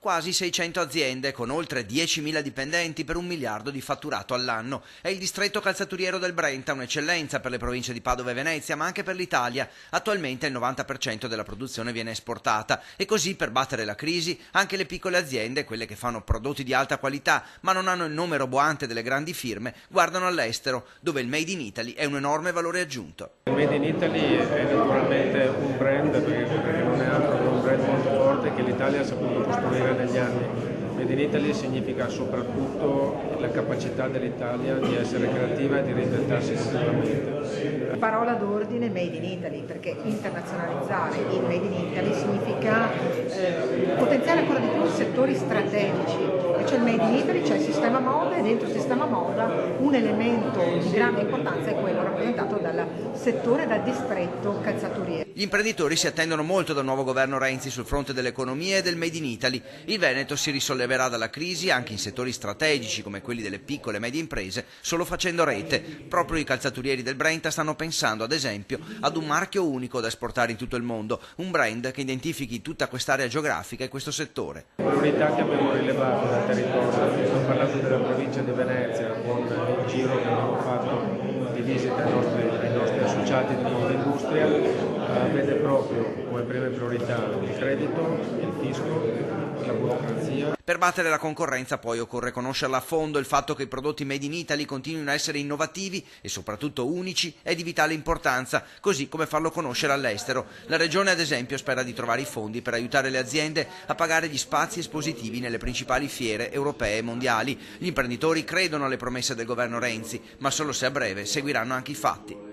Quasi 600 aziende con oltre 10.000 dipendenti per 1 miliardo di fatturato all'anno. È il distretto calzaturiero del Brenta, un'eccellenza per le province di Padova e Venezia, ma anche per l'Italia. Attualmente il 90% della produzione viene esportata e così, per battere la crisi, anche le piccole aziende, quelle che fanno prodotti di alta qualità ma non hanno il nome roboante delle grandi firme, guardano all'estero, dove il Made in Italy è un enorme valore aggiunto. Il Made in Italy è naturalmente un brand, perché non è altro che un brand molto forte che l'Italia ha saputo costruire negli anni. Made in Italy significa soprattutto la capacità dell'Italia di essere creativa e di reinventarsi continuamente. Parola d'ordine Made in Italy, perché internazionalizzare il Made in Italy significa potenziare ancora di più i settori strategici. C'è il Made in Italy, c'è il sistema moda e dentro il sistema moda un elemento di grande importanza è quello rappresentato dal settore, dal distretto calzaturiero. Gli imprenditori si attendono molto dal nuovo governo Renzi sul fronte dell'economia e del Made in Italy. Il Veneto si risolleverà dalla crisi anche in settori strategici come quelli delle piccole e medie imprese, solo facendo rete. Proprio i calzaturieri del Brenta stanno pensando ad esempio ad un marchio unico da esportare in tutto il mondo, un brand che identifichi tutta quest'area geografica e questo settore. Priorità che abbiamo rilevato dal territorio, sto parlando della provincia di Venezia, con il giro che abbiamo fatto di visita ai nostri associati di nuova industria, vede proprio come prime priorità il credito, il fisco, la burocrazia. Per battere la concorrenza poi occorre conoscerla a fondo. Il fatto che i prodotti Made in Italy continuino a essere innovativi e soprattutto unici è di vitale importanza, così come farlo conoscere all'estero. La Regione ad esempio spera di trovare i fondi per aiutare le aziende a pagare gli spazi espositivi nelle principali fiere europee e mondiali. Gli imprenditori credono alle promesse del governo Renzi, ma solo se a breve seguiranno anche i fatti.